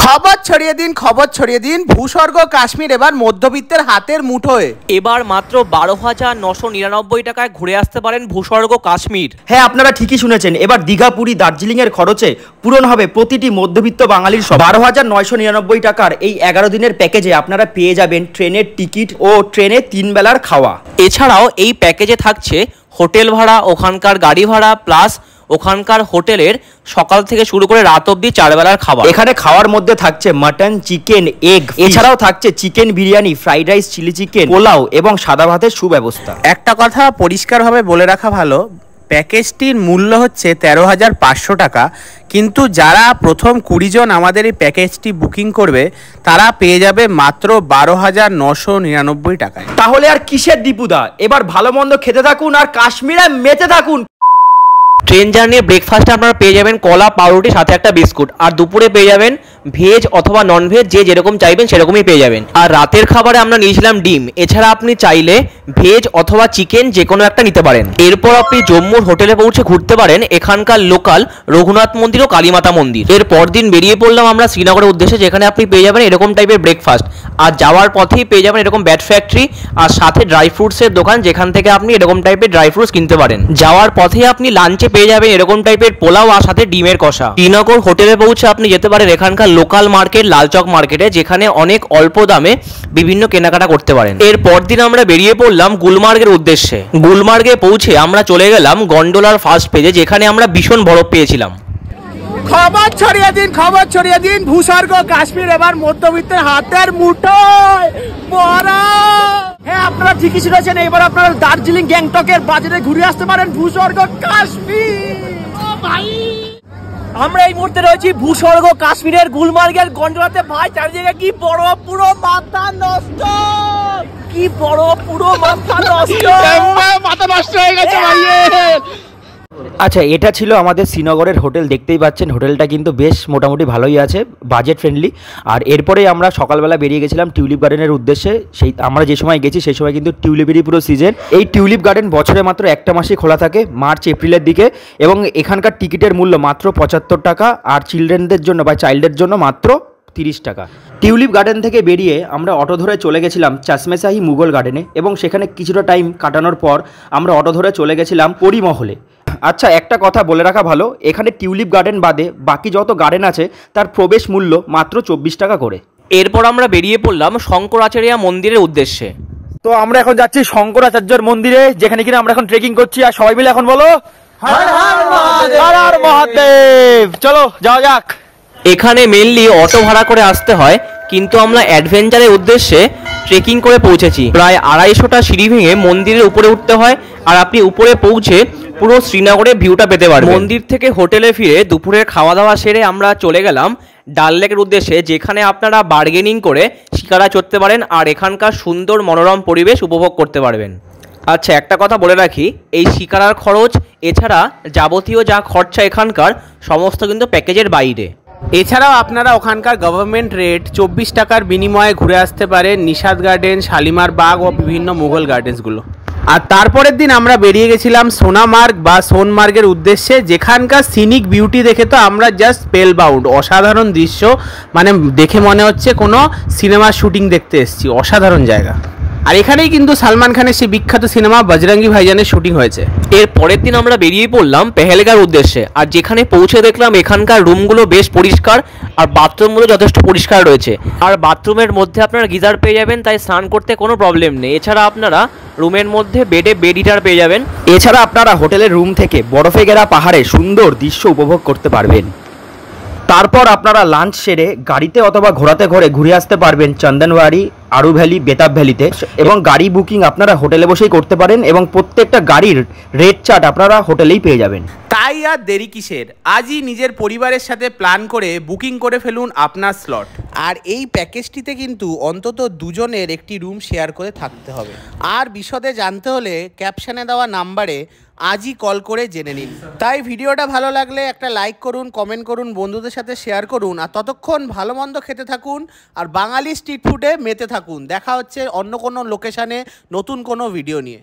খবর ছড়িয়ে দিন ভূস্বর্গ কাশ্মীর এবার মধ্যবিত্তের হাতের মুঠোয়। এবার মাত্র 12,999 টাকায় ঘুরে আসতে পারেন ভূস্বর্গ কাশ্মীর। হ্যাঁ, আপনারা ঠিকই শুনেছেন, এবার দীঘা পুরী দার্জিলিং এর খরচে পূরণ হবে প্রতিটি মধ্যবিত্ত বাঙালির। 12,999 টাকার এই 11 দিনের প্যাকেজে আপনারা পেয়ে যাবেন ট্রেনের টিকিট ও ট্রেনে 3 বেলার খাওয়া। এছাড়াও এই প্যাকেজে থাকছে হোটেল ভাড়া, ওখানকার গাড়ি ভাড়া, প্লাস ওখানকার হোটেলের সকাল থেকে শুরু করে রাত অবধি 4 বেলার খাবার। এখানে খাওয়ার মধ্যে থাকছে মাটন, চিকেন, এগ, এছাড়াও থাকছে chicken biryani, fried rice, chilli chicken, pulao এবং সাদা ভাতের সুব্যবস্থা। একটা কথা পরিষ্কারভাবে বলে রাখা ভালো, প্যাকেজটির মূল্য হচ্ছে 13,500 টাকা, কিন্তু যারা প্রথম 20 জন আমাদের এই প্যাকেজটি বুকিং করবে তারা পেয়ে যাবে মাত্র 12,999 টাকায়। তাহলে আর কিসের দীপুদা, এবার ভালো মন্দ খেতে থাকুন আর কাশ্মীরে মেতে থাকুন। ট্রেন জার্নির ব্রেকফাস্টে আপনারা পেয়ে যাবেন কলা, পাউরুটি, সাথে একটা বিস্কুট। আর দুপুরে পেয়ে যাবেন ভেজ অথবা নন ভেজ, যে যেরকম চাইবেন সেরকমই পেয়ে যাবেন। আর রাতের খাবারে আমরা নিয়েছিলাম ডিম। এছাড়া আপনি চাইলে ভেজ অথবা চিকেন যে কোনো একটা নিতে পারেন। এরপর আপনি জম্মুর হোটেলে পৌঁছে ঘুরতে পারেন এখানকার লোকাল রঘুনাথ মন্দির ও কালীমাতা মন্দির। এর পরদিন বেরিয়ে পড়লাম আমরা শ্রীনগরের উদ্দেশ্যে, যেখানে আপনি পেয়ে যাবেন এরকম টাইপের ব্রেকফাস্ট। আর যাওয়ার পথেই পেয়ে যাবেন এরকম ব্যাট ফ্যাক্টরি আর সাথে ড্রাই ফ্রুটসের দোকান, যেখান থেকে আপনি এরকম টাইপের ড্রাই ফ্রুটস কিনতে পারেন। যাওয়ার পথে আপনি লাঞ্চে পেয়ে যাবেন এরকম টাইপের পোলাও আর সাথে ডিমের কষা। শ্রীনগর হোটেলে পৌঁছে আপনি যেতে পারেন এখানকার লোকাল মার্কেট লালচক মার্কেটে, যেখানে অনেক অল্প দামে বিভিন্ন কেনাকাটা করতে পারেন। এর পরদিন আমরা বেরিয়ে পড়লাম গুলমার্গের উদ্দেশ্যে। গুলমার্গে পৌঁছে আমরা চলে গেলাম গন্ডোলার ফার্স্ট পেজে, যেখানে আমরা ভীষণ বরফ পেয়েছিলাম। খবর ছড়িয়ে দিন ভূস্বর্গ কাশ্মীর এবার মধ্যবিত্তের হাতের মুঠোয়। হ্যাঁ, আপনারা ঠিকই শুনেছেন, এবার আপনারা দার্জিলিং গ্যাংটকের বাজারে ঘুরে আসতে পারেন ভূস্বর্গ কাশ্মীর। আমরা এই মুহূর্তে রয়েছি ভূস্বর্গ কাশ্মীরের গুলমার্গের গন্ডোলাতে। ভাই চারিদিকে কি বড়, পুরো মাথা নষ্ট, কি বড়, পুরো মাথা নষ্ট, মাথা নষ্ট হয়ে গেছে ভাই। আচ্ছা, এটা ছিল আমাদের শ্রীনগরের হোটেল। দেখতেই পাচ্ছেন হোটেলটা কিন্তু বেশ মোটামুটি ভালোই আছে, বাজেট ফ্রেন্ডলি। আর এরপরে আমরা সকালবেলা বেরিয়ে গেছিলাম টিউলিপ গার্ডেনের উদ্দেশ্যে। সেই আমরা যে সময় গেছি সেই সময় কিন্তু টিউলিপেরই পুরো সিজন। এই টিউলিপ গার্ডেন বছরে মাত্র একটা মাসই খোলা থাকে, মার্চ এপ্রিলের দিকে, এবং এখানকার টিকিটের মূল্য মাত্র 75 টাকা, আর চিলড্রেনদের জন্য বা চাইল্ডের জন্য মাত্র 30 টাকা। টিউলিপ গার্ডেন থেকে বেরিয়ে আমরা অটো ধরে চলে গেছিলাম চাশমেশাহি মুঘল গার্ডেনে, এবং সেখানে কিছুটা টাইম কাটানোর পর আমরা অটো ধরে চলে গেছিলাম পরিমহলে। আচ্ছা, একটা কথা বলে রাখা ভালো, এখানে টিউলিপ গার্ডেন বাদে বাকি যত গার্ডেন আছে তার প্রবেশ মূল্য মাত্র 24 টাকা করে। এরপর আমরা বেরিয়ে পড়লাম শঙ্করাচার্য মন্দিরের উদ্দেশ্যে। তো আমরা এখন যাচ্ছি শঙ্করাচার্যর মন্দিরে, যেখানে কিনা আমরা এখন ট্রেকিং করছি। আর সবাই মিলে এখন বলো হর হর মহাদেব, হর হর মহাদেব। চলো যাওয়া যাক। এখানে মেনলি অটো ভাড়া করে আসতে হয়, কিন্তু আমরা অ্যাডভেঞ্চারের উদ্দেশ্যে ট্রেকিং করে পৌঁছেছি। প্রায় 250টা সিঁড়ি ভেঙে মন্দিরের উপরে উঠতে হয়, আর আপনি উপরে পৌঁছে পুরো শ্রীনগরের ভিউটা পেতে পারবেন। মন্দির থেকে হোটেলে ফিরে দুপুরের খাওয়া দাওয়া সেরে আমরা চলে গেলাম ডাল লেকের উদ্দেশ্যে, যেখানে আপনারা বার্গেনিং করে শিকারা চড়তে পারেন আর এখানকার সুন্দর মনোরম পরিবেশ উপভোগ করতে পারবেন। আচ্ছা, একটা কথা বলে রাখি, এই শিকারার খরচ এছাড়া যাবতীয় যা খরচা এখানকার সমস্ত কিন্তু প্যাকেজের বাইরে। এছাড়াও আপনারা ওখানকার গভর্নমেন্ট রেট 24 টাকার বিনিময়ে ঘুরে আসতে পারেন নিশাদ গার্ডেন, শালিমার বাগ ও বিভিন্ন মুঘল গার্ডেন্সগুলো। আর তারপরের দিন আমরা বেরিয়ে গেছিলাম সোনামার্গ বা সোনমার্গের উদ্দেশ্যে, যেখানকার সিনিক বিউটি দেখে তো আমরা জাস্ট স্পেল বাউন্ড। অসাধারণ দৃশ্য, মানে দেখে মনে হচ্ছে কোনো সিনেমার শুটিং দেখতে এসেছি। অসাধারণ জায়গা। আর এখানেই কিন্তু সালমান খানের সেই বিখ্যাত সিনেমা বজরঙ্গি ভাইজানের শুটিং হয়েছে। এর পরের দিন আমরা বেরিয়ে পড়লাম পেহেলগাঁর উদ্দেশ্যে। আর যেখানে পৌঁছে দেখলাম এখানকার রুমগুলো বেশ পরিষ্কার, আর বাথরুমগুলো যথেষ্ট পরিষ্কার রয়েছে। আর বাথরুমের মধ্যে আপনারা গিজার পেয়ে যাবেন, তাই স্নান করতে কোনো প্রবলেম নেই। এছাড়া আপনারা রুমের মধ্যে বেডে বেড হিটার পেয়ে যাবেন। এছাড়া আপনারা হোটেলের রুম থেকে বরফে ঘেরা পাহাড়ে সুন্দর দৃশ্য উপভোগ করতে পারবেন। তারপর আপনারা লাঞ্চ সেরে গাড়িতে অথবা ঘোড়াতে করে ঘুরে আসতে পারবেন চন্দনওয়ারি, আরু ভ্যালি, বেতাব ভ্যালিতে। এবং গাড়ি বুকিং আপনারা হোটেলে বসেই করতে পারেন, এবং প্রত্যেকটা গাড়ির রেট চার্ট আপনারা হোটেলেই পেয়ে যাবেন। তাই আর দেরি কিসের, আজই নিজের পরিবারের সাথে প্ল্যান করে বুকিং করে ফেলুন আপনার স্লট। আর এই প্যাকেজটিতে কিন্তু অন্তত 2 জনের একটি রুম শেয়ার করে থাকতে হবে। আর বিশদে জানতে হলে ক্যাপশনে দেওয়া নাম্বারে আজই কল করে জেনে নিন। তাই ভিডিওটা ভালো লাগলে একটা লাইক করুন, কমেন্ট করুন, বন্ধুদের সাথে শেয়ার করুন। আর ততক্ষণ ভালো মন্দ খেতে থাকুন আর বাঙালি স্ট্রিট ফুডে মেতে থাকুন। দেখা হচ্ছে অন্য কোনো লোকেশানে নতুন কোনো ভিডিও নিয়ে।